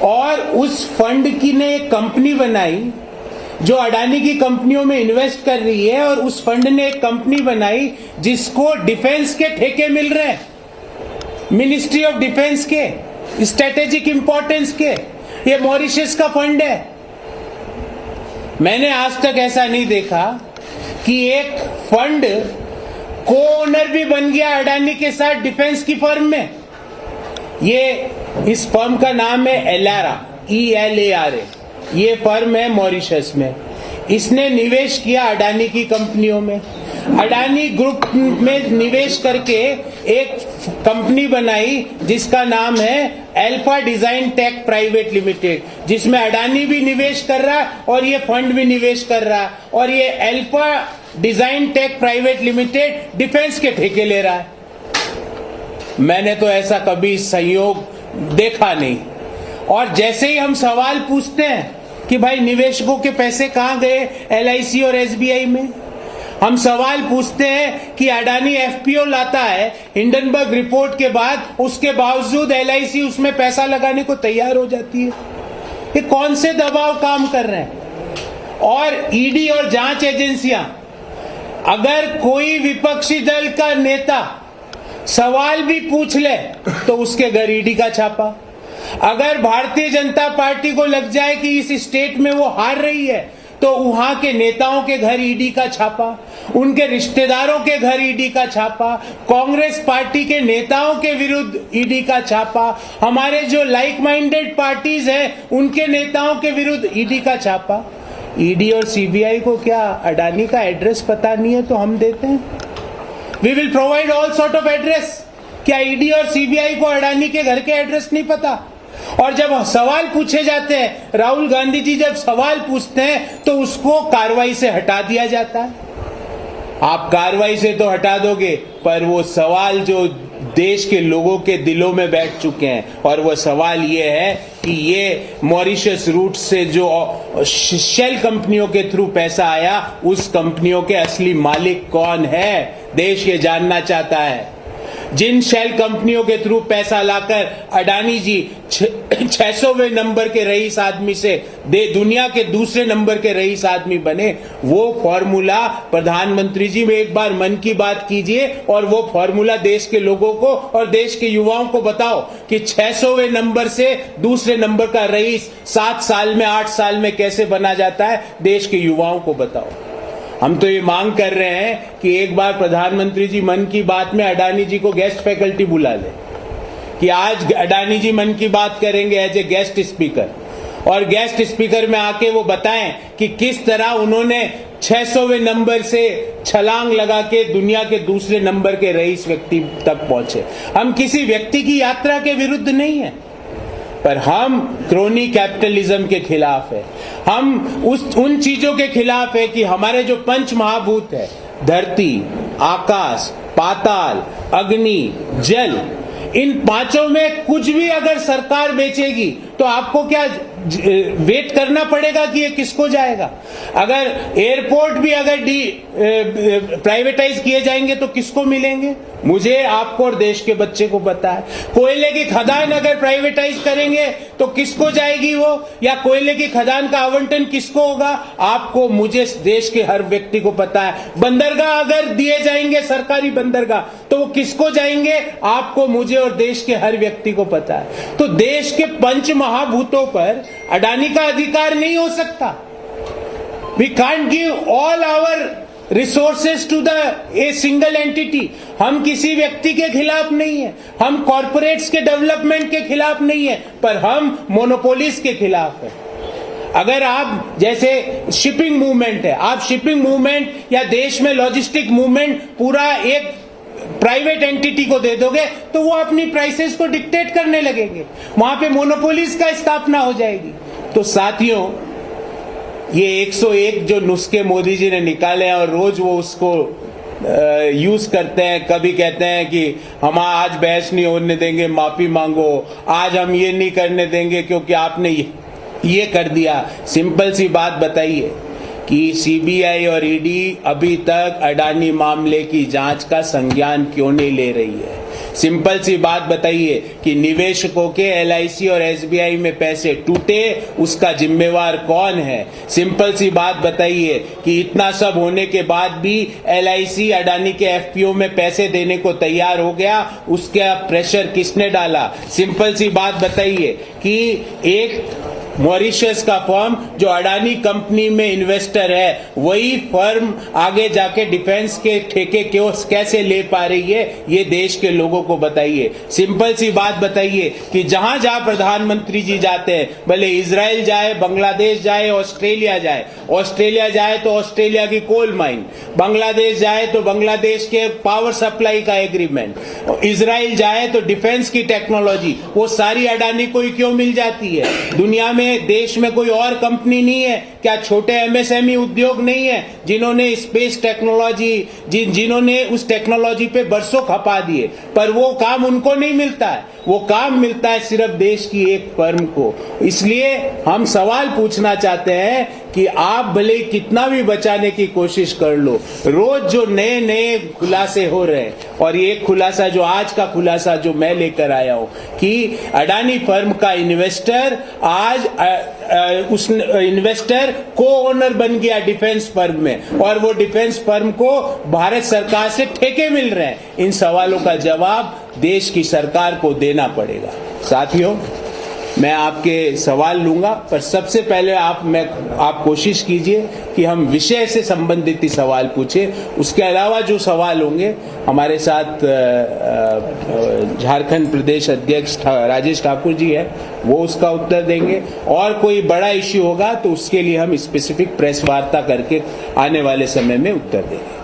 और उस फंड की ने एक कंपनी बनाई जो अडानी की कंपनियों में इन्वेस्ट कर रही है, और उस फंड ने एक कंपनी बनाई जिसको डिफेंस के ठेके मिल रहे हैं, मिनिस्ट्री ऑफ डिफेंस के, स्ट्रेटेजिक इंपॉर्टेंस के। ये मॉरिशस का फंड है। मैंने आज तक ऐसा नहीं देखा कि एक फंड को ओनर भी बन गया अडानी के साथ डिफेंस की फर्म में। ये इस फर्म का नाम है एलारा, ELARA। ये फर्म है मॉरिशस में। इसने निवेश किया अडानी की कंपनियों में। अडानी ग्रुप में निवेश करके एक कंपनी बनाई जिसका नाम है Alpha Design Tech Private Limited, जिसमें अडानी भी निवेश कर रहा है और ये फंड भी निवेश कर रहा है, और ये Alpha Design Tech Private Limited defence के ठेके ले रहा है। मैंने तो ऐसा कभी संयोग देखा नहीं। और जैसे ही हम सवाल पूछते हैं कि भाई निवेशकों के पैसे कहां गए LIC और SBI में, हम सवाल पूछते हैं कि अडानी FPO लाता है हिंडनबर्ग रिपोर्ट के बाद, उसके बावजूद LIC उसमें पैसा लगाने को तैयार हो जाती है। ये कौन से दबाव काम कर रहे हैं? और ED और जांच एजेंसियां, अगर कोई विपक्षी दल का नेता सवाल भी पूछ ले तो उसके घर ED का छापा। अगर भारतीय जनता पार्टी को लग जाए कि इस स्टेट में वो हार रही है तो वहां के नेताओं के घर ED का छापा, उनके रिश्तेदारों के घर ED का छापा, कांग्रेस पार्टी के नेताओं के विरुद्ध ED का छापा, हमारे जो लाइक माइंडेड पार्टीज हैं उनके नेताओं के विरुद्ध ED का छापा। ED और CBI को क्या अडानी का एड्रेस पता नहीं है तो हम देते हैं? We will provide all sort of address. क्या ED और CBI को अडानी के घर के एड्रेस नहीं पता? और जब सवाल पूछे जाते हैं, राहुल गांधी जी जब सवाल पूछते हैं तो उसको कार्रवाई से हटा दिया जाता है। आप कार्रवाई से तो हटा दोगे, पर वो सवाल जो देश के लोगों के दिलों में बैठ चुके हैं, और वो सवाल ये है कि ये मॉरिशस रूट से जो शेल कंपनियों के थ्रू पैसा आया, उस कंपनियों के असली मालिक कौन है, देश ये जानना चाहता है। जिन शेल कंपनियों के थ्रू पैसा लाकर अडानी जी 600वें नंबर के रईस आदमी से दुनिया के दूसरे नंबर के रईस आदमी बने, वो फॉर्मूला प्रधानमंत्री जी में एक बार मन की बात कीजिए और वो फॉर्मूला देश के लोगों को और देश के युवाओं को बताओ कि 600वें नंबर से दूसरे नंबर का रईस 7 साल में 8 साल में कैसे बना जाता है, देश के युवाओं को बताओ। हम तो ये मांग कर रहे हैं कि एक बार प्रधानमंत्री जी मन की बात में अडानी जी को गेस्ट फैकल्टी बुला ले, कि आज अडानी जी मन की बात करेंगे एज ए गेस्ट स्पीकर, और गेस्ट स्पीकर में आके वो बताएं कि किस तरह उन्होंने 600वें नंबर से छलांग लगा के दुनिया के दूसरे नंबर के रईस व्यक्ति तक पहुंचे। हम किसी व्यक्ति की यात्रा के विरुद्ध नहीं है, पर हम क्रोनी कैपिटलिज्म के खिलाफ है। हम उन चीजों के खिलाफ है कि हमारे जो पंच महाभूत है, धरती, आकाश, पाताल, अग्नि, जल, इन पांचों में कुछ भी अगर सरकार बेचेगी तो आपको क्या वेट करना पड़ेगा कि ये किसको जाएगा? अगर एयरपोर्ट भी अगर प्राइवेटाइज किए जाएंगे तो किसको मिलेंगे? मुझे, आपको और देश के बच्चे को पता है। कोयले की खदान अगर प्राइवेटाइज करेंगे तो किसको जाएगी वो, या कोयले की खदान का आवंटन किसको होगा? आपको, मुझे, देश के हर व्यक्ति को पता है। बंदरगाह अगर दिए जाएंगे, सरकारी बंदरगाह, तो वो किसको जाएंगे? आपको, मुझे और देश के हर व्यक्ति को पता है। तो देश के पंच महाभूतों पर अडानी का अधिकार नहीं हो सकता। We can't give all our resources to the a single entity. हम किसी व्यक्ति के खिलाफ नहीं है, हम कॉर्पोरेट्स के डेवलपमेंट के खिलाफ नहीं है, पर हम मोनोपोलिस के खिलाफ है। अगर आप, जैसे शिपिंग मूवमेंट है, आप शिपिंग मूवमेंट या देश में लॉजिस्टिक मूवमेंट पूरा एक प्राइवेट एंटिटी को दे दोगे तो वो अपनी प्राइसेस को डिक्टेट करने लगेंगे, वहां पे मोनोपोलिस का स्थापना हो जाएगी। तो साथियों, ये 101 जो नुस्खे मोदी जी ने निकाले हैं और रोज वो उसको यूज करते हैं, कभी कहते हैं कि हम आज बहस नहीं होने देंगे, माफी मांगो, आज हम ये नहीं करने देंगे क्योंकि आपने ये कर दिया। सिंपल सी बात बताइए कि CBI और ED अभी तक अडानी मामले की जांच का संज्ञान क्यों नहीं ले रही है? सिंपल सी बात बताइए कि निवेशकों के LIC और SBI में पैसे टूटे, उसका जिम्मेवार कौन है? सिंपल सी बात बताइए कि इतना सब होने के बाद भी LIC अडानी के FPO में पैसे देने को तैयार हो गया, उसका प्रेशर किसने डाला? सिंपल सी बात बताइए कि एक मॉरिशस का फर्म जो अडानी कंपनी में इन्वेस्टर है, वही फर्म आगे जाके डिफेंस के ठेके क्यों कैसे ले पा रही है? ये देश के लोगों को बताइए। सिंपल सी बात बताइए कि जहां जहां प्रधानमंत्री जी जाते हैं, भले इजराइल जाए, बांग्लादेश जाए, ऑस्ट्रेलिया जाए, ऑस्ट्रेलिया जाए तो ऑस्ट्रेलिया की कोल माइन, बांग्लादेश जाए तो बांग्लादेश के पावर सप्लाई का एग्रीमेंट, इजराइल जाए तो डिफेंस की टेक्नोलॉजी, वो सारी अडानी को ही क्यों मिल जाती है? दुनिया में देश में कोई और कंपनी नहीं है क्या? छोटे MSME उद्योग नहीं है जिन्होंने स्पेस टेक्नोलॉजी, जिन्होंने उस टेक्नोलॉजी पे बरसों खपा दिए, पर वो काम उनको नहीं मिलता है, वो काम मिलता है सिर्फ देश की एक फर्म को। इसलिए हम सवाल पूछना चाहते हैं कि आप भले कितना भी बचाने की कोशिश कर लो, रोज जो नए नए खुलासे हो रहे हैं, और ये खुलासा जो आज का खुलासा जो मैं लेकर आया हूं कि अडानी फर्म का इन्वेस्टर आज उस इन्वेस्टर को ओनर बन गया डिफेंस फर्म में, और वो डिफेंस फर्म को भारत सरकार से ठेके मिल रहे हैं। इन सवालों का जवाब देश की सरकार को देना पड़ेगा। साथियों, मैं आपके सवाल लूंगा, पर सबसे पहले आप कोशिश कीजिए कि हम विषय से संबंधित ही सवाल पूछे। उसके अलावा जो सवाल होंगे, हमारे साथ झारखंड प्रदेश अध्यक्ष राजेश ठाकुर जी है, वो उसका उत्तर देंगे, और कोई बड़ा इश्यू होगा तो उसके लिए हम स्पेसिफिक प्रेस वार्ता करके आने वाले समय में उत्तर देंगे।